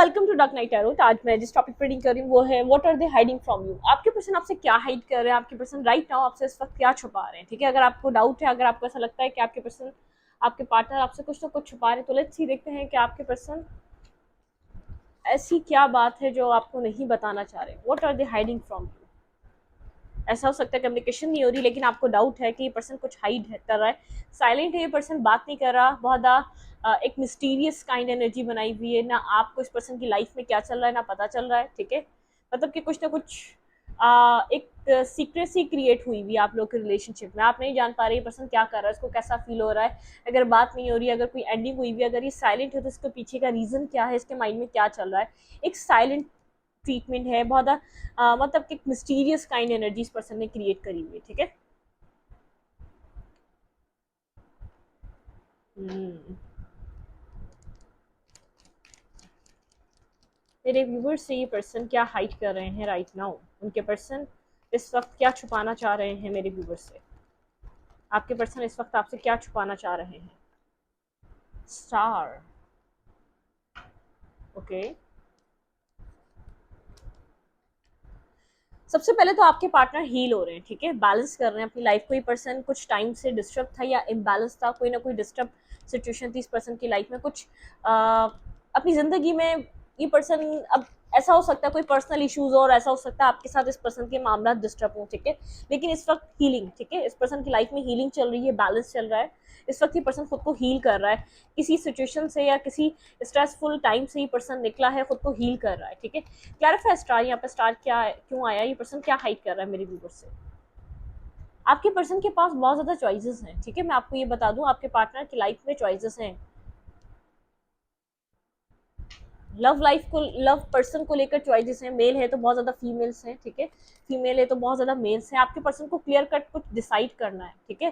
Welcome to dark night tarot. आज मैं जिस टॉपिक पर रीडिंग कर रही हूँ वो है what are they hiding from you. आपके पर्सन आपसे क्या हाइड कर रहे हैं, आपके पर्सन राइट नाउ आपसे इस वक्त क्या छुपा रहे हैं। ठीक है, अगर आपको डाउट है, अगर आपको ऐसा लगता है कि आपके पर्सन, आपके पार्टनर आपसे कुछ ना कुछ छुपा रहे हैं, तो लेट्स सी, देखते हैं कि आपके पर्सन ऐसी क्या बात है जो आपको नहीं बताना चाह रहे। What are they hiding from you. ऐसा हो सकता है कम्युनिकेशन नहीं हो रही, लेकिन आपको डाउट है कि ये पर्सन कुछ हाइड कर रहा है, साइलेंट है, ये पर्सन बात नहीं कर रहा, बहुत ज़्यादा एक मिस्टीरियस काइंड एनर्जी बनाई हुई है। ना आपको इस पर्सन की लाइफ में क्या चल रहा है ना पता चल रहा है। ठीक है, मतलब कि कुछ ना कुछ एक सीक्रेसी क्रिएट हुई हुई है आप लोग के रिलेशनशिप में। आप नहीं जान पा रहे ये पर्सन क्या कर रहा है, इसको कैसा फील हो रहा है। अगर बात नहीं हो रही, अगर कोई एंडिंग हुई हुई, अगर ये साइलेंट है तो इसके पीछे का रीज़न क्या है, इसके माइंड में क्या चल रहा है। एक साइलेंट ट्रीटमेंट है, बहुत मतलब कि मिस्टीरियस काइंड एनर्जी इस पर्सन ने क्रिएट करी हुई है। ठीक है, मेरे व्यूवर्स से ये पर्सन क्या हाइड कर रहे हैं राइट नाउ, उनके पर्सन इस वक्त क्या छुपाना चाह रहे हैं मेरे व्यूवर्स से। आपके पर्सन इस वक्त आपसे क्या छुपाना चाह रहे हैं। Star, okay. सबसे पहले तो आपके पार्टनर हील हो रहे हैं, ठीक है, बैलेंस कर रहे हैं अपनी लाइफ को। ये पर्सन कुछ टाइम से डिस्टर्ब था या इम्बैलेंस था, कोई ना कोई डिस्टर्ब सिचुएशन थी इस पर्सन की लाइफ में। कुछ अपनी ज़िंदगी में ये पर्सन, अब ऐसा हो सकता है कोई पर्सनल इश्यूज, और ऐसा हो सकता है आपके साथ इस पर्सन के मामला डिस्टर्ब हो। ठीक है, लेकिन इस वक्त हीलिंग, ठीक है, इस पर्सन की लाइफ में हीलिंग चल रही है, बैलेंस चल रहा है। इस वक्त ये पर्सन खुद को हील कर रहा है, किसी सिचुएशन से या किसी स्ट्रेसफुल टाइम से ये पर्सन निकला है, खुद को हील कर रहा है। ठीक है, क्लैरिफाई स्टार, यहाँ पे स्टार क्या है, क्यों आया, ये पर्सन क्या हाइड कर रहा है मेरे व्यूवर से। आपके पर्सन के पास बहुत ज़्यादा चॉइसेस हैं। ठीक है, मैं आपको ये बता दूं, आपके पार्टनर की लाइफ में चॉइसेस हैं। लव लाइफ को, लव पर्सन को लेकर चॉइसेस हैं। मेल है तो बहुत ज़्यादा फीमेल्स हैं, ठीक है, फीमेल है तो बहुत ज़्यादा मेल्स हैं। आपके पर्सन को क्लियर कट कुछ डिसाइड करना है। ठीक है,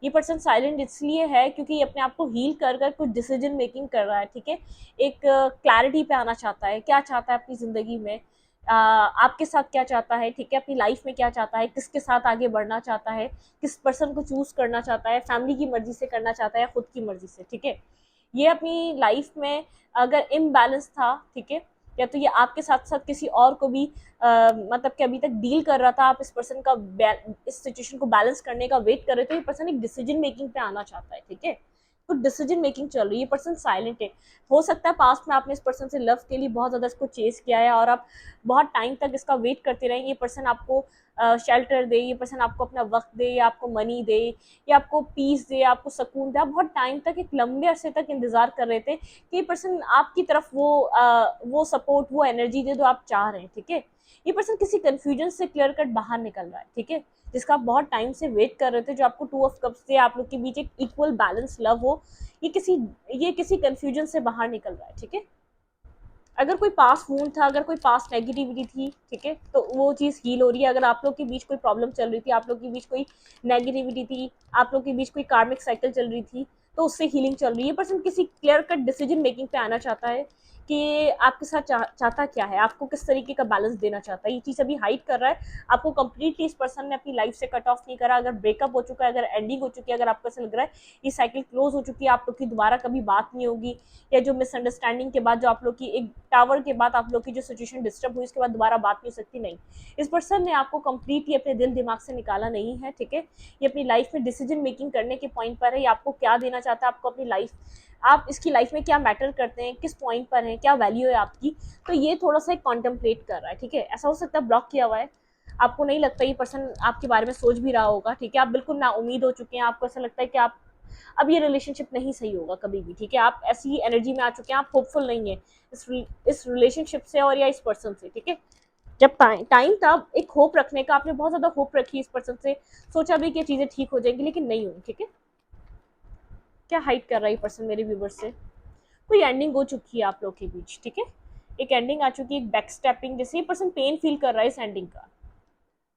ये पर्सन साइलेंट इसलिए है क्योंकि ये अपने आप को हील कर कर कुछ डिसीजन मेकिंग कर रहा है। ठीक है, एक क्लैरिटी पे आना चाहता है, क्या चाहता है अपनी ज़िंदगी में, आपके साथ क्या चाहता है। ठीक है, अपनी लाइफ में क्या चाहता है, किसके साथ आगे बढ़ना चाहता है, किस पर्सन को चूज करना चाहता है, फैमिली की मर्जी से करना चाहता है, खुद की मर्जी से। ठीक है, ये अपनी लाइफ में अगर इम्बैलेंस था, ठीक है, या तो ये आपके साथ साथ किसी और को भी मतलब कि अभी तक डील कर रहा था, आप इस पर्सन का इस सिचुएशन को बैलेंस करने का वेट कर रहे थे, ये पर्सन एक डिसीजन मेकिंग पे आना चाहता है। ठीक है, तो डिसीजन मेकिंग चल रही है, ये पर्सन साइलेंट है। हो सकता है पास्ट में आपने इस पर्सन से लव के लिए बहुत ज़्यादा इसको चेस किया है और आप बहुत टाइम तक इसका वेट करते रहे। ये पर्सन आपको शेल्टर दे, ये पर्सन आपको अपना वक्त दे, या आपको मनी दे, या आपको पीस दे, आपको सुकून दे। आप बहुत टाइम तक, एक लंबे अरसे तक इंतजार कर रहे थे कि ये पर्सन आपकी तरफ वो सपोर्ट, वो एनर्जी दे जो आप चाह रहे हैं। ठीक है, ये पर्सन किसी कंफ्यूजन से क्लियर कट बाहर निकल रहा है। ठीक है, जिसका आप बहुत टाइम से वेट कर रहे थे, जो आपको टू ऑफ कप्स से आप लोग के बीच एक इक्वल बैलेंस लव हो, ये किसी कंफ्यूजन से बाहर निकल रहा है। ठीक है, अगर कोई पास्ट वूंड था, अगर कोई पास्ट नेगेटिविटी थी, ठीक है, तो वो चीज़ हील हो रही है। अगर आप लोग के बीच कोई प्रॉब्लम चल रही थी, आप लोग के बीच कोई नेगेटिविटी थी, आप लोग के बीच कोई कार्मिक साइकिल चल रही थी, तो उससे हीलिंग चल रही है। पर्सन किसी क्लियर कट डिसीजन मेकिंग पे आना चाहता है कि आपके साथ चाहता क्या है, आपको किस तरीके का बैलेंस देना चाहता है। ये चीज़ अभी हाइड कर रहा है, आपको कंप्लीटली इस पर्सन ने अपनी लाइफ से कट ऑफ नहीं करा। अगर ब्रेकअप हो चुका है, अगर एंडिंग हो चुकी है, अगर आपको ऐसा लग रहा है ये साइकिल क्लोज हो चुकी है, आप लोग की दोबारा कभी बात नहीं होगी, या जो मिसअंडरस्टैंडिंग के बाद, जो आप लोग की एक टावर के बाद आप लोग की जो सिचुएशन डिस्टर्ब हुई, उसके बाद दोबारा बात नहीं हो सकती, नहीं, इस पर्सन ने आपको कंप्लीटली अपने दिल दिमाग से निकाला नहीं है। ठीक है, ये अपनी लाइफ में डिसीजन मेकिंग करने के पॉइंट पर है, ये आपको क्या देना चाहता है, आपको अपनी लाइफ, आप इसकी लाइफ में क्या मैटर करते हैं, किस पॉइंट पर हैं, क्या वैल्यू है आपकी, तो ये थोड़ा सा कॉन्टेम्पलेट कर रहा है। ठीक है, ऐसा हो सकता है ब्लॉक किया हुआ है, आपको नहीं लगता ये पर्सन आपके बारे में सोच भी रहा होगा। ठीक है, आप बिल्कुल ना उम्मीद हो चुके हैं, आपको ऐसा लगता है कि आप, अब ये रिलेशनशिप नहीं सही होगा कभी भी। ठीक है, आप ऐसी एनर्जी में आ चुके हैं, आप होपफुल नहीं है इस रिलेशनशिप से और या इस पर्सन से। ठीक है, जब टाइम था एक होप रखने का, आपने बहुत ज़्यादा होप रखी इस पर्सन से, सोचा भी कि चीज़ें ठीक हो जाएंगी, लेकिन नहीं हुई। ठीक है, क्या हाइड कर रहा है ये पर्सन मेरे व्यूवर से। कोई एंडिंग हो चुकी है आप लोग के बीच। ठीक है, एक एंडिंग आ चुकी है, एक बैक स्टेपिंग, जैसे ये पर्सन पेन फील कर रहा है इस एंडिंग का।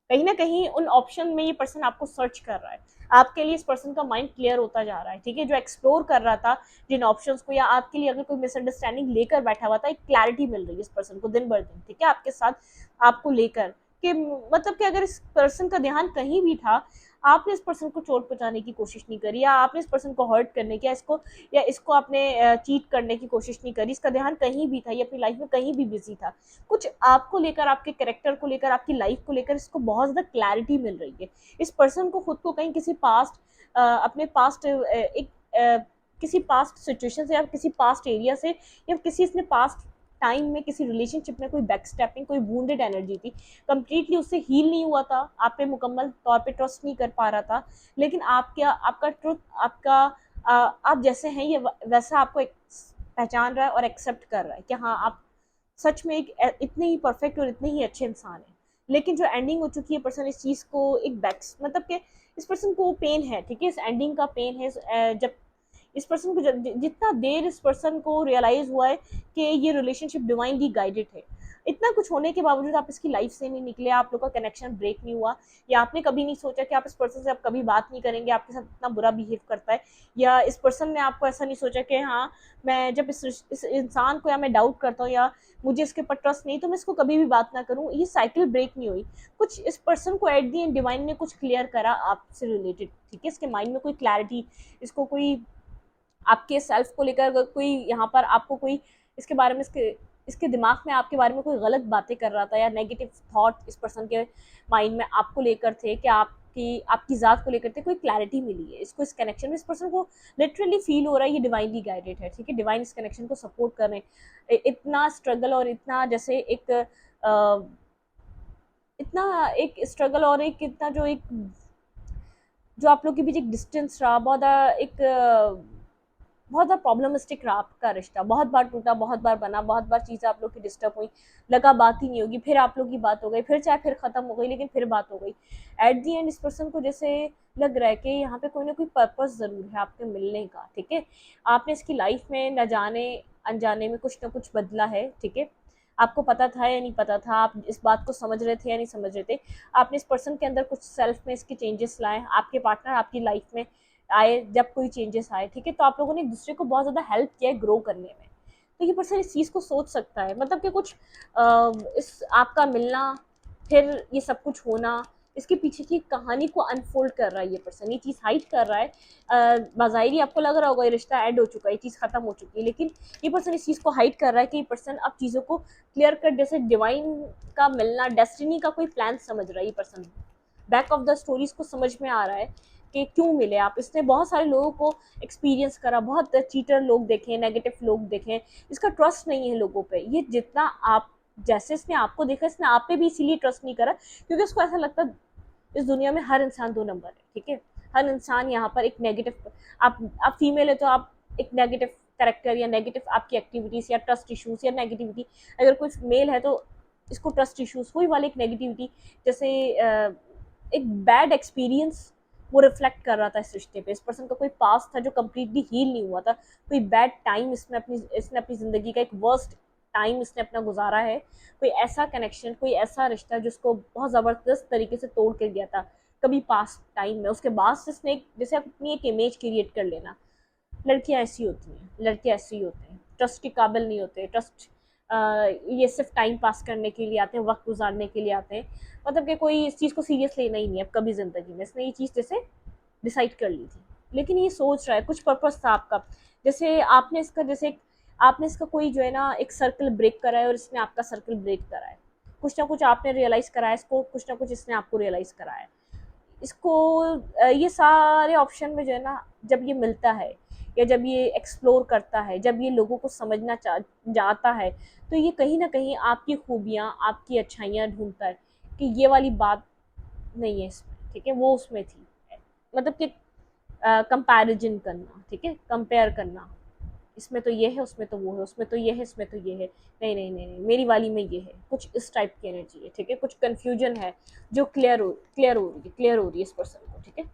कहीं ना कहीं उन ऑप्शन में ये पर्सन आपको सर्च कर रहा है, आपके लिए इस पर्सन का माइंड क्लियर होता जा रहा है। ठीक है, जो एक्सप्लोर कर रहा था जिन ऑप्शंस को, या आपके लिए अगर कोई मिसअंडरस्टैंडिंग लेकर बैठा हुआ था, एक क्लैरिटी मिल रही है इस पर्सन को दिन ब दिन। ठीक है, आपके साथ, आपको लेकर कि मतलब कि अगर इस पर्सन का ध्यान कहीं भी था, आपने इस पर्सन को चोट पहुंचाने की कोशिश नहीं करी, या आपने इस पर्सन को हर्ट करने की, या इसको आपने चीट करने की कोशिश नहीं करी, इसका ध्यान कहीं भी था, ये अपनी लाइफ में कहीं भी बिजी था। कुछ आपको लेकर, आपके कैरेक्टर को लेकर, आपकी लाइफ को लेकर इसको बहुत ज्यादा क्लैरिटी मिल रही है। इस पर्सन को खुद को कहीं किसी पास्ट, अपने पास्ट एक किसी पास्ट सिचुएशन से, या किसी पास्ट एरिया से, या किसी इसने पास्ट टाइम में किसी रिलेशनशिप में कोई बैक स्टेपिंग, कोई वूंडेड एनर्जी थी, कंप्लीटली उससे हील नहीं हुआ था, आप पे मुकम्मल तौर पे ट्रस्ट नहीं कर पा रहा था, लेकिन आपका ट्रुथ, आपका आप जैसे हैं ये वैसा आपको पहचान रहा है और एक्सेप्ट कर रहा है कि हाँ आप सच में एक इतने ही परफेक्ट और इतने ही अच्छे इंसान हैं। लेकिन जो एंडिंग हो चुकी है, पर्सन इस चीज़ को एक बैक, मतलब कि इस पर्सन को पेन है, ठीक है, इस एंडिंग का पेन है। जब इस पर्सन को जितना देर इस पर्सन को रियलाइज हुआ है कि ये रिलेशनशिप डिवाइनली गाइडेड है, इतना कुछ होने के बावजूद आप इसकी लाइफ से नहीं निकले, आप लोग का कनेक्शन ब्रेक नहीं हुआ, या आपने कभी नहीं सोचा कि आप इस पर्सन से आप कभी बात नहीं करेंगे, आपके साथ इतना बुरा बिहेव करता है, या इस पर्सन ने आपको ऐसा नहीं सोचा कि हाँ मैं जब इस इंसान को, या मैं डाउट करता हूँ, या मुझे इसके ऊपर ट्रस्ट नहीं, तो मैं इसको कभी भी बात ना करूँ, ये साइकिल ब्रेक नहीं हुई। कुछ इस पर्सन को एट दी एंड डिवाइन ने कुछ क्लियर करा आपसे रिलेटेड, ठीक है, इसके माइंड में कोई क्लैरिटी, इसको कोई आपके सेल्फ को लेकर अगर कोई यहाँ पर आपको कोई इसके बारे में, इसके दिमाग में आपके बारे में कोई गलत बातें कर रहा था, या नेगेटिव थॉट इस पर्सन के माइंड में आपको लेकर थे, कि आपकी आपकी ज़ात को लेकर थे, कोई क्लैरिटी मिली है इसको, इस कनेक्शन में इस पर्सन को लिटरली फील हो रहा है ये डिवाइनली गाइडेड है, ठीक है, डिवाइन इस कनेक्शन को सपोर्ट कर रहे हैं। इतना स्ट्रगल और इतना जैसे इतना एक स्ट्रगल और एक इतना जो आप लोग के बीच एक डिस्टेंस रहा, बहुत ज़्यादा प्रॉब्लमिस्टिक रहा आपका रिश्ता, बहुत बार टूटा, बहुत बार बना, बहुत बार चीज़ें आप लोग की डिस्टर्ब हुई, लगा बात ही नहीं होगी, फिर आप लोग की बात हो गई, फिर चाहे फिर ख़त्म हो गई, लेकिन फिर बात हो गई। एट दी एंड इस पर्सन को जैसे लग रहा है कि यहाँ पे कोई ना कोई पर्पस ज़रूर है आपके मिलने का, ठीक है, आपने इसकी लाइफ में न जाने अनजाने में कुछ ना कुछ बदला है, ठीक है, आपको पता था या नहीं पता था, आप इस बात को समझ रहे थे या नहीं समझ रहे थे, आपने इस पर्सन के अंदर कुछ सेल्फ में इसके चेंजेस लाए, आपके पार्टनर आपकी लाइफ में आए, जब कोई चेंजेस आए, ठीक है, तो आप लोगों ने एक दूसरे को बहुत ज़्यादा हेल्प किया है ग्रो करने में। तो ये पर्सन इस चीज़ को सोच सकता है, मतलब कि कुछ इस आपका मिलना, फिर ये सब कुछ होना, इसके पीछे की कहानी को अनफोल्ड कर रहा है ये पर्सन, ये चीज़ हाइड कर रहा है। बाज़ाहिरी आपको लग रहा होगा ये रिश्ता एंड हो चुका है, ये चीज़ खत्म हो चुकी है, लेकिन ये पर्सन इस चीज़ को हाइड कर रहा है कि ये पर्सन अब चीज़ों को क्लियर कट, जैसे डिवाइन का मिलना, डेस्टिनी का कोई प्लान समझ रहा है ये person, back of the stories को समझ में आ रहा है कि क्यों मिले आप। इसने बहुत सारे लोगों को एक्सपीरियंस करा, बहुत चीटर लोग देखे, नेगेटिव लोग देखे, इसका ट्रस्ट नहीं है लोगों पे, ये जितना आप जैसे इसने आपको देखा, इसने आप पे भी इसीलिए ट्रस्ट नहीं करा क्योंकि उसको ऐसा लगता इस दुनिया में हर इंसान दो नंबर है, ठीक है, हर इंसान यहाँ पर एक नेगेटिव, आप फीमेल है तो आप एक नेगेटिव कैरेक्टर, या नेगेटिव आपकी एक्टिविटीज, या ट्रस्ट इश्यूज, या नेगेटिविटी, अगर कोई मेल है तो इसको ट्रस्ट इश्यूज, कोई वाले एक नेगेटिविटी, जैसे एक बैड एक्सपीरियंस वो रिफ्लेक्ट कर रहा था इस रिश्ते पे, इस पर्सन का कोई पास्ट था जो कम्प्लीटली हील नहीं हुआ था, कोई बैड टाइम इसने अपनी ज़िंदगी का एक वर्स्ट टाइम इसने अपना गुजारा है, कोई ऐसा कनेक्शन, कोई ऐसा रिश्ता जिसको बहुत ज़बरदस्त तरीके से तोड़ के गया था कभी पास्ट टाइम में, उसके बाद से इसने जैसे अपनी एक इमेज क्रिएट कर लेना। लड़कियाँ ऐसी होती हैं, लड़के ऐसे ही होते हैं, ट्रस्ट के काबिल नहीं होते, ट्रस्ट ये सिर्फ टाइम पास करने के लिए आते हैं, वक्त गुजारने के लिए आते हैं, मतलब कि कोई इस चीज़ को सीरियस लेना ही नहीं है अब कभी ज़िंदगी में, इसने ये चीज़ जैसे डिसाइड कर ली थी, लेकिन ये सोच रहा है कुछ पर्पस था आपका, जैसे आपने इसका कोई जो है ना एक सर्कल ब्रेक करा है, और इसने आपका सर्कल ब्रेक करा है, कुछ ना कुछ आपने रियलाइज़ करा है इसको, कुछ ना कुछ इसने आपको रियलाइज़ करा है इसको। ये सारे ऑप्शन में जो है ना जब ये मिलता है, या जब ये एक्सप्लोर करता है, जब ये लोगों को समझना जाता है, तो ये कहीं ना कहीं आपकी खूबियाँ, आपकी अच्छाइयाँ ढूंढता है कि ये वाली बात नहीं है इसमें, ठीक है, वो उसमें थी, मतलब कि कंपैरिजन करना, ठीक है, कंपेयर करना, इसमें तो ये है, उसमें तो वो है, उसमें तो ये है, इसमें तो ये है, नहीं नहीं नहीं नहीं, मेरी वाली में ये है, कुछ इस टाइप की एनर्जी है, ठीक है, कुछ कन्फ्यूजन है जो क्लियर हो रही है इस पर्सन को, ठीक है।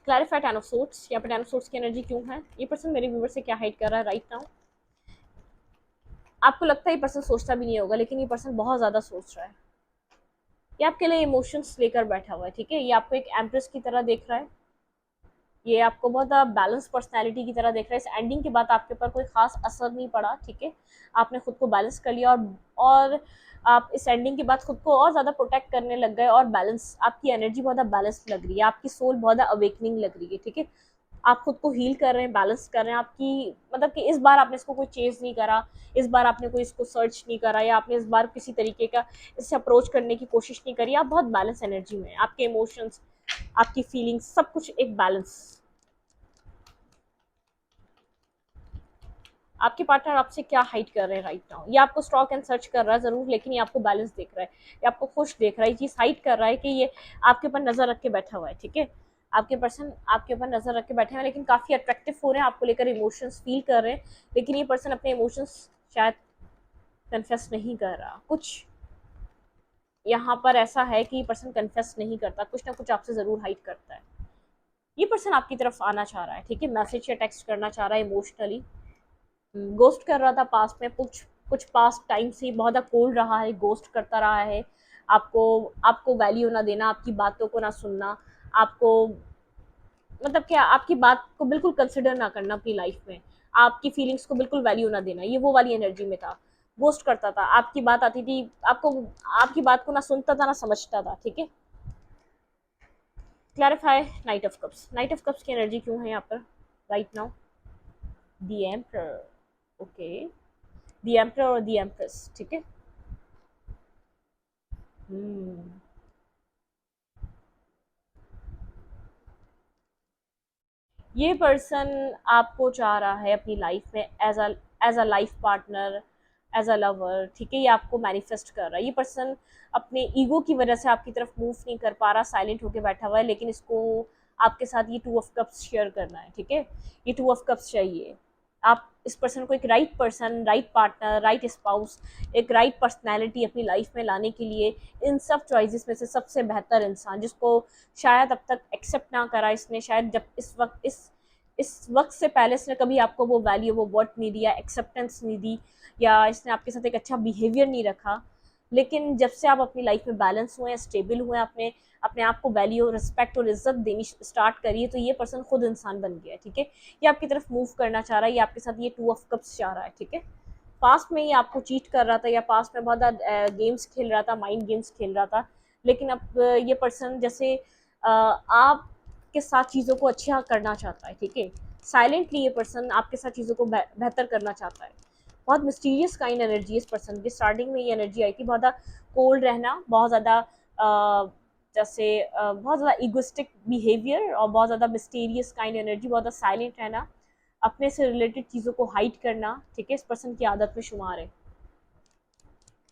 क्लैरिफाई टेन ऑफ सोर्ट्स, यहाँ पे टेन ऑफ सोर्ट्स की एनर्जी क्यों है, ये पर्सन मेरे व्यूवर से क्या हाइड कर रहा है राइट नाउ। आपको लगता है ये पर्सन सोचता भी नहीं होगा, लेकिन ये पर्सन बहुत ज़्यादा सोच रहा है, ये आपके लिए इमोशंस लेकर बैठा हुआ है, ठीक है, ये आपको एक एम्प्रेस की तरह देख रहा है, ये आपको बहुत बैलेंस पर्सनैलिटी की तरह देख रहा है। इस एंडिंग के बाद आपके ऊपर कोई खास असर नहीं पड़ा, ठीक है, आपने खुद को बैलेंस कर लिया, और आप इस एंडिंग के बाद खुद को और ज़्यादा प्रोटेक्ट करने लग गए, और बैलेंस, आपकी एनर्जी बहुत बैलेंस लग रही है, आपकी सोल बहुत अवेकनिंग लग रही है, ठीक है। आप खुद को हील कर रहे हैं, बैलेंस कर रहे हैं, आपकी मतलब कि इस बार आपने इसको कोई चेंज नहीं करा, इस बार आपने कोई इसको सर्च नहीं करा, या आपने इस बार किसी तरीके का इससे अप्रोच करने की कोशिश नहीं करी, आप बहुत बैलेंस एनर्जी में हैं, आपके इमोशंस, आपकी फीलिंग्स, सब कुछ एक बैलेंस। आपके पार्टनर आपसे क्या हाइड कर रहे हैं राइट नाउ? ये आपको स्टॉक एंड सर्च कर रहा है जरूर, लेकिन ये आपको बैलेंस देख रहा है, ये आपको खुश देख रहा है, ये चीज हाइड कर रहा है कि ये आपके ऊपर नजर रख के बैठा हुआ है, ठीक है। आपके पर्सन आपके ऊपर नजर रख के बैठे हुए हैं, लेकिन काफी अट्रैक्टिव हो रहे हैं, आपको लेकर इमोशंस फील कर रहे हैं, लेकिन ये पर्सन अपने इमोशंस शायद कन्फेस नहीं कर रहा। कुछ यहाँ पर ऐसा है कि ये पर्सन कन्फेस नहीं करता, कुछ ना कुछ आपसे जरूर हाइड करता है। ये पर्सन आपकी तरफ आना चाह रहा है, ठीक है, मैसेज या टेक्स्ट करना चाह रहा है इमोशनली, गोस्ट कर रहा था पास्ट में, कुछ कुछ पास्ट टाइम से बहुत ज़्यादा कोल्ड रहा है, गोस्ट करता रहा है, आपको आपको वैल्यू ना देना, आपकी बातों को ना सुनना, आपको मतलब क्या, आपकी बात को बिल्कुल कंसिडर ना करना अपनी लाइफ में, आपकी फीलिंग्स को बिल्कुल वैल्यू ना देना, ये वो वाली एनर्जी में था। गोस्ट करता था, आपकी बात आती थी, आपको आपकी बात को ना सुनता था ना समझता था, ठीक है। Clarify night of cups, night of cups की एनर्जी क्यों है यहाँ पर right now? The emperor, okay, the emperor और द एम्प्रेस, ठीक है। हम्म, ये पर्सन आपको चाह रहा है अपनी लाइफ में as a life partner, as a lover, ठीक है, ये आपको मैनिफेस्ट कर रहा है। ये पर्सन अपने ईगो की वजह से आपकी तरफ मूव नहीं कर पा रहा, साइलेंट होके बैठा हुआ है, लेकिन इसको आपके साथ ये 2 ऑफ कप्स शेयर करना है, ठीक है, ये 2 ऑफ कप्स चाहिए। आप इस पर्सन को एक right person, right partner, right spouse, एक राइट पर्सनैलिटी अपनी लाइफ में लाने के लिए इन सब चॉइसेस में से सबसे बेहतर इंसान, जिसको शायद अब तक एक्सेप्ट ना करा इसने, शायद जब इस वक्त से पहले इसने कभी आपको वो वैल्यू, वो वर्थ नहीं दिया, एक्सेप्टेंस नहीं दी, या इसने आपके साथ एक अच्छा बिहेवियर नहीं रखा। लेकिन जब से आप अपनी लाइफ में बैलेंस हुए हैं, स्टेबल हुए हैं, अपने अपने आप को वैल्यू, रिस्पेक्ट और इज्जत देनी स्टार्ट करिए, तो ये पर्सन खुद इंसान बन गया है, ठीक है। ये आपकी तरफ मूव करना चाह रहा है, ये आपके साथ ये 2 ऑफ कप्स चाह रहा है, ठीक है। पास्ट में ये आपको चीट कर रहा था, या पास्ट में बहुत ज़्यादा गेम्स खेल रहा था, माइंड गेम्स खेल रहा था, लेकिन अब ये पर्सन जैसे आपके साथ चीज़ों को अच्छा करना चाहता है, ठीक है। साइलेंटली ये पर्सन आपके साथ चीज़ों को बेहतर करना चाहता है। बहुत मिस्टीरियस काइंड एनर्जी है इस पर्सन की। स्टार्टिंग में ये एनर्जी आई थी बहुत ज़्यादा कोल्ड रहना, बहुत ज़्यादा जैसे बहुत ज़्यादा इगोस्टिक बिहेवियर, और बहुत ज़्यादा मिस्टीरियस काइंड एनर्जी, बहुत ज़्यादा साइलेंट रहना, अपने से रिलेटेड चीज़ों को हाइड करना, ठीक है, इस पर्सन की आदत में शुमार है।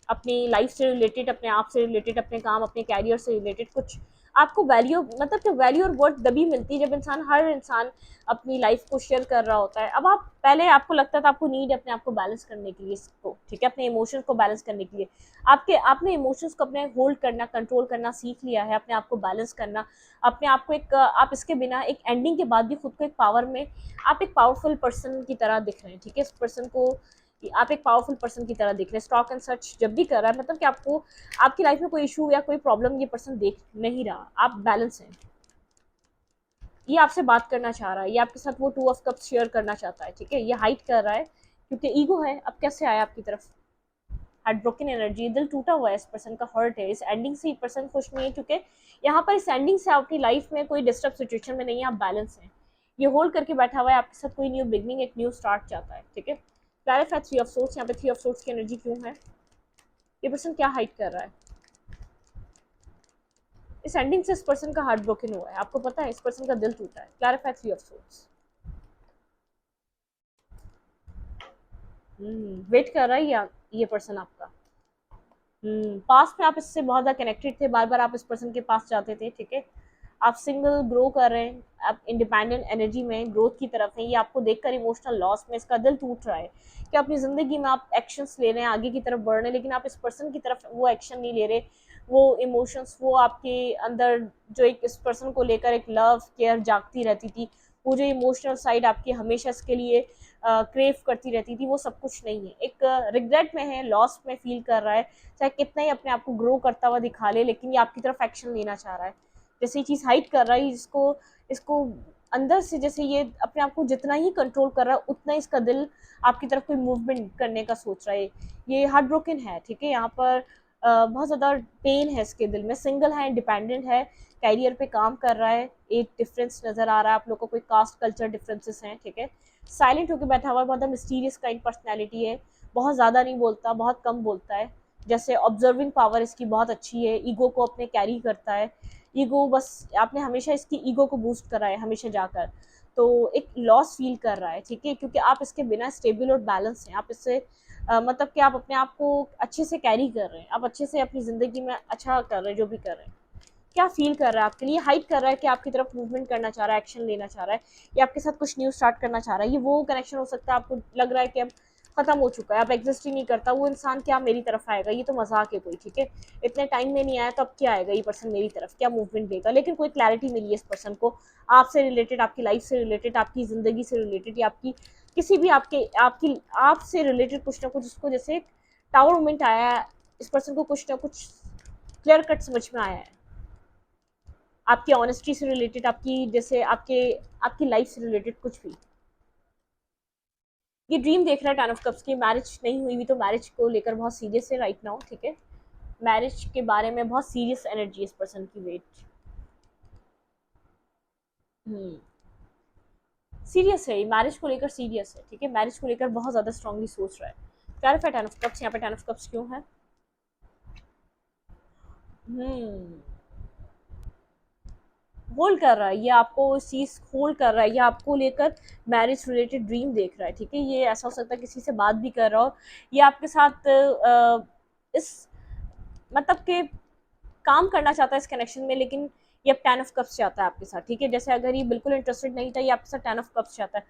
अपनी लाइफ से रिलेटेड, अपने आप से रिलेटेड, अपने काम, अपने कैरियर से रिलेटेड कुछ आपको वैल्यू, मतलब कि वैल्यू और वर्थ तभी मिलती है जब हर इंसान अपनी लाइफ को शेयर कर रहा होता है। अब आप पहले आपको लगता था आपको नीड अपने आप को बैलेंस करने के लिए इसको, ठीक है, अपने इमोशंस को बैलेंस करने के लिए, आपने इमोशंस को अपने होल्ड करना, कंट्रोल करना सीख लिया है, अपने आप को बैलेंस करना, अपने आप को एक आप इसके बिना एक एंडिंग के बाद भी खुद को एक पावर में, आप एक पावरफुल पर्सन की तरह दिख रहे हैं, ठीक है। इस पर्सन को आप एक पावरफुल पर्सन की तरह दिख रहे हैं। स्टॉक एंड सर्च जब भी कर रहा है, मतलब कि आपको आपकी लाइफ में कोई इशू या कोई प्रॉब्लम ये पर्सन देख नहीं रहा, आप बैलेंस हैं। ये आपसे बात करना चाह रहा है, ये आपके साथ वो 2 ऑफ कप्स शेयर करना चाहता है, ठीक है। ये हाइड कर रहा है क्योंकि ईगो है। अब कैसे आया आपकी तरफ? हार्ट ब्रोकन एनर्जी, दिल टूटा हुआ है, इस पर्सन का हर्ट है, इस एंडिंग से पर्सन खुश नहीं है, क्योंकि यहाँ पर इस एंडिंग से आपकी लाइफ में कोई डिस्टर्ब सिचुएशन में नहीं है, आप बैलेंस हैं। ये होल्ड करके बैठा हुआ है, आपके साथ कोई न्यू बिगनिंग, एक न्यू स्टार्ट चाहता है, ठीक है। क्लैरिफाई 3 ऑफ सोर्ट्स, यहाँ पे 3 ऑफ सोर्ट्स की एनर्जी क्यों है? ये पर्सन क्या हाइड कर रहा है? इस एंडिंग से इस पर्सन का हार्ट ब्रोकन हुआ है, आपको पता है, इस पर्सन का दिल टूटा है। Clarify 3 of sorts. वेट कर रहा है ये पर्सन आपका। पास्ट में आप इससे बहुत ज़्यादा कनेक्टेड थे, बार बार आप इस पर्सन के पास जाते थे, ठीक है। आप सिंगल ग्रो कर रहे हैं, आप इंडिपेंडेंट एनर्जी में ग्रोथ की तरफ हैं। ये आपको देखकर इमोशनल लॉस में इसका दिल टूट रहा है कि अपनी ज़िंदगी में आप एक्शंस ले रहे हैं, आगे की तरफ बढ़ रहे हैं, लेकिन आप इस पर्सन की तरफ वो एक्शन नहीं ले रहे, वो इमोशंस, वो आपके अंदर जो एक इस पर्सन को लेकर एक लव केयर जागती रहती थी, वो जो इमोशनल साइड आपकी हमेशा इसके लिए क्रेव करती रहती थी, वो सब कुछ नहीं है। एक रिग्रेट में है, लॉस में फील कर रहा है, चाहे कितना ही अपने आप को ग्रो करता हुआ दिखा ले, लेकिन ये आपकी तरफ एक्शन लेना चाह रहा है। जैसे ये चीज़ हाइड कर रहा है, इसको इसको अंदर से जैसे ये अपने आप को जितना ही कंट्रोल कर रहा है उतना इसका दिल आपकी तरफ कोई मूवमेंट करने का सोच रहा है। ये हार्ट ब्रोकन है, ठीक है। यहाँ पर बहुत ज़्यादा पेन है इसके दिल में, सिंगल है, इंडिपेंडेंट है, कैरियर पे काम कर रहा है। एक डिफरेंस नज़र आ रहा है आप लोग को, कोई कास्ट कल्चर डिफरेंसेस हैं, ठीक है। साइलेंट होकर बैठा हुआ है, बहुत मिस्टीरियस काइंड पर्सनैलिटी है, बहुत ज़्यादा नहीं बोलता, बहुत कम बोलता है। जैसे ऑब्जर्विंग पावर इसकी बहुत अच्छी है, ईगो को अपने कैरी करता है। ईगो बस आपने हमेशा इसकी ईगो को बूस्ट करा है हमेशा जाकर, तो एक लॉस फील कर रहा है, ठीक है, क्योंकि आप इसके बिना स्टेबल और बैलेंस हैं। आप इससे मतलब कि आप अपने आप को अच्छे से कैरी कर रहे हैं, आप अच्छे से अपनी ज़िंदगी में अच्छा कर रहे हैं जो भी कर रहे हैं। क्या फील कर रहा है आपके लिए, हाइड कर रहा है कि आपकी तरफ मूवमेंट करना चाह रहा है, एक्शन लेना चाह रहा है, या आपके साथ कुछ न्यू स्टार्ट करना चाह रहा है। ये वो कनेक्शन हो सकता है आपको लग रहा है कि अब खत्म हो चुका है, अब एग्जिस्ट ही नहीं करता वो इंसान, क्या मेरी तरफ आएगा, ये तो मजाक है कोई, ठीक है, इतने टाइम में नहीं आया तो अब क्या आएगा ये पर्सन मेरी तरफ, क्या मूवमेंट देगा। लेकिन कोई क्लैरिटी मिली है इस पर्सन को आपसे रिलेटेड, आपकी लाइफ से रिलेटेड, आपकी ज़िंदगी से रिलेटेड, या आपकी किसी भी आपकी आपसे रिलेटेड कुछ ना कुछ उसको जैसे टावर मोमेंट आया है। इस पर्सन को कुछ ना कुछ क्लियर कट समझ में आया है, आपकी ऑनेस्टी से रिलेटेड, आपकी जैसे आपकी लाइफ से रिलेटेड कुछ भी। ये ड्रीम देख रहा है टेन ऑफ कप्स की, मैरिज नहीं हुई भी तो मैरिज को लेकर बहुत सीरियस है राइट नाउ, ठीक है। मैरिज के बारे में बहुत सीरियस एनर्जी इस पर्सन की, वेट सीरियस है, ये मैरिज को लेकर सीरियस है, ठीक है, मैरिज को लेकर बहुत ज़्यादा स्ट्रांगली सोच रहा है। क्लैरिफाई टेन ऑफ कप्स, यहाँ पे टेन ऑफ कप्स क्यों है? होल्ड कर रहा है, ये आपको इस चीज़ होल्ड कर रहा है, ये आपको लेकर मैरिज रिलेटेड ड्रीम देख रहा है, ठीक है। ये ऐसा हो सकता है किसी से बात भी कर रहा हो, ये आपके साथ इस मतलब के काम करना चाहता है इस कनेक्शन में, लेकिन ये अब टेन ऑफ कप्स चाहता है आपके साथ, ठीक है। जैसे अगर ये बिल्कुल इंटरेस्टेड नहीं था, ये आपके साथ टेन ऑफ कप्स चाहता है,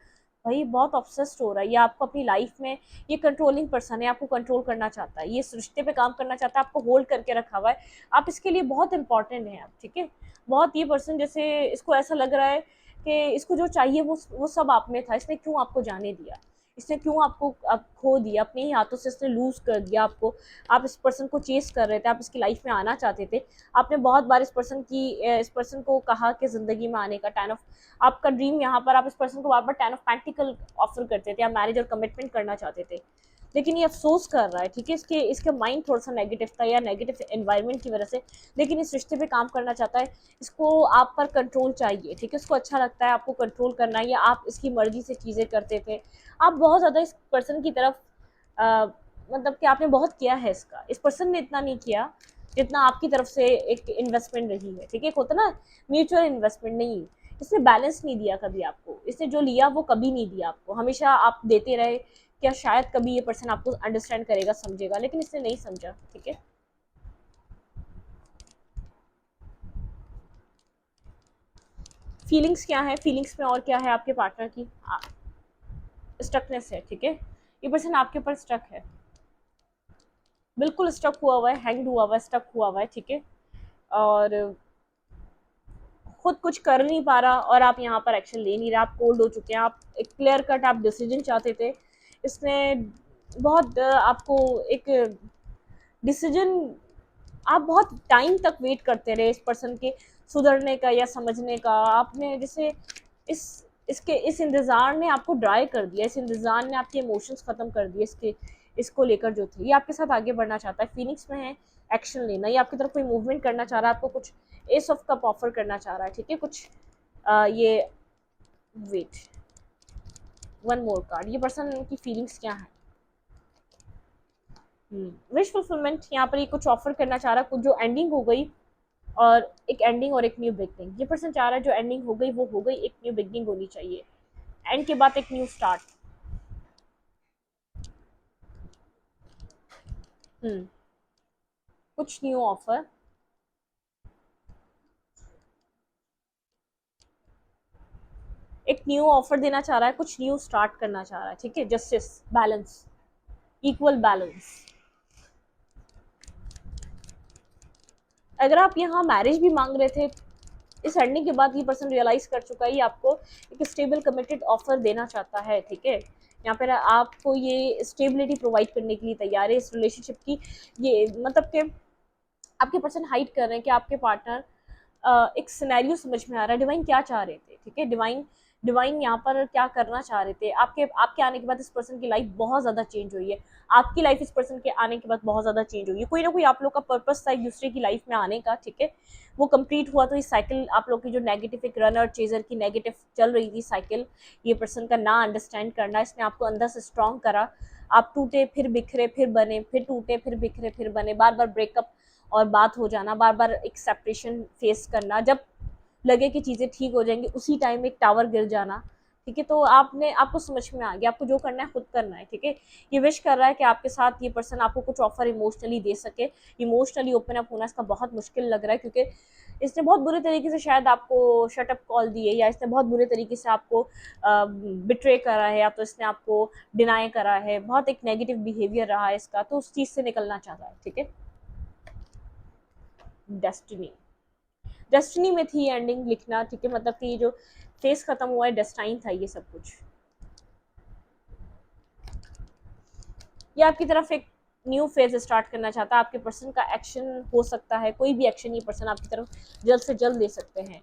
भाई बहुत ऑब्सेस्ड हो रहा है ये आपको अपनी लाइफ में। ये कंट्रोलिंग पर्सन है, आपको कंट्रोल करना चाहता है, ये इस रिश्ते पे काम करना चाहता है, आपको होल्ड करके रखा हुआ है, आप इसके लिए बहुत इंपॉर्टेंट हैं आप, ठीक है। बहुत, ये पर्सन जैसे इसको ऐसा लग रहा है कि इसको जो चाहिए वो सब आप में था, इसने क्यों आपको जाने दिया, इसने क्यों आपको खो दिया, अपने ही हाथों से इसने लूज कर दिया आपको। आप इस पर्सन को चेस कर रहे थे, आप इसकी लाइफ में आना चाहते थे, आपने बहुत बार इस पर्सन को कहा कि ज़िंदगी में आने का, टेन ऑफ आपका ड्रीम यहाँ पर, आप इस पर्सन को बार बार टेन ऑफ पेंटिकल ऑफर करते थे, आप मैरिज और कमिटमेंट करना चाहते थे, लेकिन ये अफसोस कर रहा है, ठीक है। इसके माइंड थोड़ा सा नेगेटिव था या नेगेटिव एनवायरनमेंट की वजह से, लेकिन इस रिश्ते पे काम करना चाहता है। इसको आप पर कंट्रोल चाहिए, ठीक है, इसको अच्छा लगता है आपको कंट्रोल करना, या आप इसकी मर्जी से चीज़ें करते थे। आप बहुत ज़्यादा इस पर्सन की तरफ मतलब कि आपने बहुत किया है इसका, इस पर्सन ने इतना नहीं किया जितना आपकी तरफ से एक इन्वेस्टमेंट रही है, ठीक है। एक होता ना म्यूचुअल इन्वेस्टमेंट, नहीं, इसने बैलेंस नहीं दिया कभी आपको, इसने जो लिया वो कभी नहीं दिया आपको, हमेशा आप देते रहे। क्या शायद कभी ये पर्सन आपको अंडरस्टैंड करेगा, समझेगा, लेकिन इसने नहीं समझा, ठीक है। फीलिंग्स क्या है, फीलिंग्स में और क्या है आपके पार्टनर की, स्टकनेस है, ठीक है। ये पर्सन आपके ऊपर स्टक है, बिल्कुल स्टक हुआ हुआ है, हैंग्ड हुआ हुआ है, स्टक हुआ हुआ है, ठीक है। और खुद कुछ कर नहीं पा रहा और आप यहाँ पर एक्शन ले नहीं रहे, आप कोल्ड हो चुके हैं, आप एक क्लियर कट आप डिसीजन चाहते थे। इसने बहुत आपको एक डिसीजन, आप बहुत टाइम तक वेट करते रहे इस पर्सन के सुधरने का या समझने का। आपने जैसे इस इस इंतज़ार ने आपको ड्राई कर दिया, इस इंतज़ार ने आपके इमोशंस ख़त्म कर दिए इसको लेकर जो थे। ये आपके साथ आगे बढ़ना चाहता है, फीनिक्स में है, एक्शन लेना, ये आपकी तरफ कोई मूवमेंट करना चाह रहा है, आपको कुछ एस ऑफ कप ऑफर करना चाह रहा है, ठीक है। कुछ ये वेट, वन मोर कार्ड, ये पर्सन की फीलिंग्स क्या है? विश फुलफिलमेंट, यहाँ पर ये कुछ ऑफर करना चाह रहा है, कुछ जो एंडिंग हो गई, और एक एंडिंग और एक न्यू बिगनिंग। ये पर्सन चाह रहा है जो एंडिंग हो गई वो हो गई, एक न्यू बिगनिंग होनी चाहिए, एंड के बाद एक न्यू स्टार्ट। कुछ न्यू ऑफर, एक न्यू ऑफर देना चाह रहा है, कुछ न्यू स्टार्ट करना चाह रहा है, ठीक है। Justice, balance, equal balance. अगर आप यहाँ मैरिज भी मांग रहे थे, इस एंडिंग के बाद ये पर्सन रियलाइज कर चुका है, ये आपको एक स्टेबल कमिटेड ऑफर देना चाहता है, ठीक है। यहाँ पर आपको ये स्टेबिलिटी प्रोवाइड करने के लिए तैयार है, इस रिलेशनशिप की ये मतलब कि आपके पर्सन हाइड कर रहे हैं कि आपके पार्टनर एक सिनेरियो समझ में आ रहा है डिवाइन क्या चाह रहे थे, ठीक है। डिवाइन यहाँ पर क्या करना चाह रहे थे। आपके आपके आने के बाद इस पर्सन की लाइफ बहुत ज़्यादा चेंज हुई है, आपकी लाइफ इस पर्सन के आने के बाद बहुत ज़्यादा चेंज हुई है। कोई ना कोई आप लोग का पर्पस था एक दूसरे की लाइफ में आने का, ठीक है, वो कंप्लीट हुआ। तो ये साइकिल आप लोग की जो नेगेटिव एक रनर चेजर की नेगेटिव चल रही थी साइकिल, ये पर्सन का ना अंडरस्टैंड करना, इसने आपको अंदर से स्ट्रॉन्ग करा। आप टूटे फिर बिखरे फिर बने, फिर टूटे फिर बिखरे फिर बने, बार बार ब्रेकअप और बात हो जाना, बार बार एक सेपरेशन फेस करना, जब लगे कि चीज़ें ठीक हो जाएंगी उसी टाइम एक टावर गिर जाना, ठीक है। तो आपने आपको समझ में आ गया आपको जो करना है खुद करना है, ठीक है। ये विश कर रहा है कि आपके साथ ये पर्सन आपको कुछ ऑफर इमोशनली दे सके। इमोशनली ओपन अप होना इसका बहुत मुश्किल लग रहा है, क्योंकि इसने बहुत बुरे तरीके से शायद आपको शटअप कॉल दी है, या इसने बहुत बुरे तरीके से आपको बिट्रे करा है, या तो इसने आपको डिनाई करा है, बहुत एक नेगेटिव बिहेवियर रहा है इसका, तो उस चीज़ से निकलना चाहता है, ठीक है। डेस्टिनी में थी एंडिंग लिखना, ठीक है, मतलब कि जो फेस खत्म हुआ है डेस्टाइन था ये सब कुछ। ये आपकी तरफ एक न्यू फेज स्टार्ट करना चाहता है। आपके पर्सन का एक्शन हो सकता है, कोई भी एक्शन ये पर्सन आपकी तरफ जल्द से जल्द ले सकते हैं।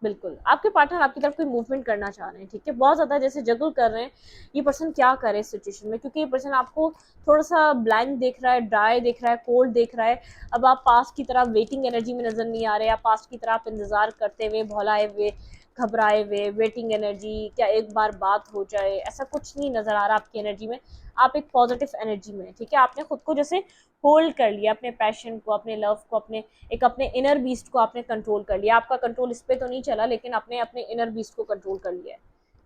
बिल्कुल आपके पार्टनर आपकी तरफ कोई मूवमेंट करना चाह रहे हैं, ठीक है, बहुत ज़्यादा जैसे जगल कर रहे हैं ये पर्सन क्या करे इस सिचुएशन में, क्योंकि ये पर्सन आपको थोड़ा सा ब्लैंक देख रहा है, ड्राई देख रहा है, कोल्ड देख रहा है। अब आप पास्ट की तरह वेटिंग एनर्जी में नजर नहीं आ रहे, आप पास्ट की तरह आप इंतजार करते हुए, भौलाए हुए, घबराए हुए, वेटिंग एनर्जी, क्या एक बार बात हो जाए, ऐसा कुछ नहीं नजर आ रहा आपकी एनर्जी में। आप एक पॉजिटिव एनर्जी में, ठीक है, आपने खुद को जैसे होल्ड कर लिया, अपने पैशन को, अपने लव को, अपने इनर बीस्ट को आपने कंट्रोल कर लिया। आपका कंट्रोल इस पे तो नहीं चला, लेकिन आपने अपने इनर बीस्ट को कंट्रोल कर लिया है,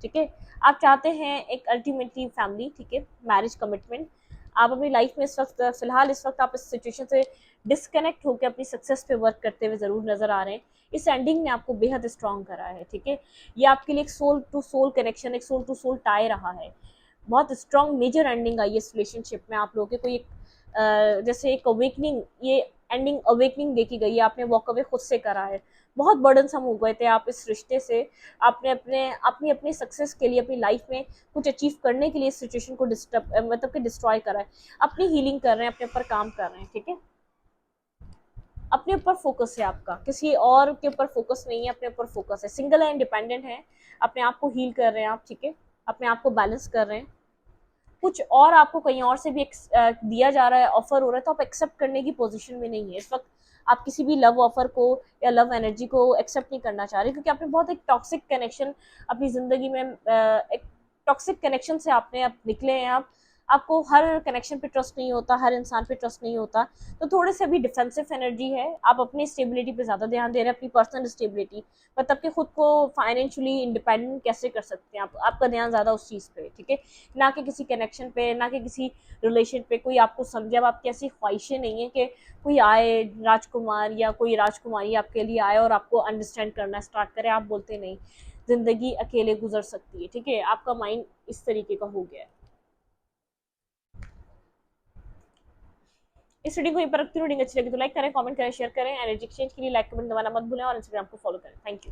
ठीक है। आप चाहते हैं एक अल्टीमेटली फैमिली, ठीक है, मैरिज कमिटमेंट। आप अपनी लाइफ में इस वक्त फिलहाल इस वक्त आप इस सिचुएशन से डिस्कनेक्ट होकर अपनी सक्सेस पे वर्क करते हुए जरूर नजर आ रहे हैं। इस एंडिंग ने आपको बेहद स्ट्रॉन्ग करा है, ठीक है। ये आपके लिए एक सोल टू सोल कनेक्शन, एक सोल टू सोल टाई रहा है। बहुत स्ट्रॉन्ग मेजर एंडिंग आई है इस रिलेशनशिप में आप लोगों के। कोई एक जैसे एक अवेकनिंग, ये एंडिंग अवेकनिंग देखी गई है, आपने वॉक अवे खुद से करा है। बहुत बर्डनसम हो गए थे आप इस रिश्ते से, आपने अपनी अपनी सक्सेस के लिए, अपनी लाइफ में कुछ अचीव करने के लिए इस सिचुएशन को डिस्टर्ब मतलब कि डिस्ट्रॉय करा है। अपनी हीलिंग कर रहे हैं, अपने ऊपर काम कर रहे हैं, ठीक है। अपने ऊपर फोकस है आपका, किसी और के ऊपर फोकस नहीं है, अपने ऊपर फोकस है, सिंगल है, इंडिपेंडेंट है, अपने आप को हील कर रहे हैं आप, ठीक है, अपने आप को बैलेंस कर रहे हैं। कुछ और आपको कहीं और से भी दिया जा रहा है, ऑफर हो रहा है, तो आप एक्सेप्ट करने की पोजीशन में नहीं है इस वक्त। आप किसी भी लव ऑफर को या लव एनर्जी को एक्सेप्ट नहीं करना चाह रहे, क्योंकि आपने बहुत एक टॉक्सिक कनेक्शन अपनी जिंदगी में, एक टॉक्सिक कनेक्शन से आपने अब निकले हैं। आप आपको हर कनेक्शन पे ट्रस्ट नहीं होता, हर इंसान पे ट्रस्ट नहीं होता, तो थोड़े से अभी डिफेंसिव एनर्जी है। आप अपनी स्टेबिलिटी पे ज़्यादा ध्यान दे रहे हैं, अपनी पर्सनल स्टेबिलिटी, मतलब कि खुद को फाइनेंशियली इंडिपेंडेंट कैसे कर सकते हैं आप, आपका ध्यान ज़्यादा उस चीज़ पे, ठीक है, ना कि किसी कनेक्शन पे, ना कि किसी रिलेशन पे कोई आपको समझे। अब आपकी ऐसी ख्वाहिशें नहीं है कि कोई आए राजकुमार या कोई राजकुमारी आपके लिए आए और आपको अंडरस्टैंड करना स्टार्ट करे। आप बोलते नहीं, ज़िंदगी अकेले गुजर सकती है, ठीक है, आपका माइंड इस तरीके का हो गया है। इस रीडिंग को यहीं पर रखती हूँ। रीडिंग अच्छी लगी तो लाइक करें, कमेंट करें, शेयर करें। एनर्जी एक्सचेंज के लिए लाइक कमेंट दबाना मत भूलें और इंस्टाग्राम को फॉलो करें। Thank you.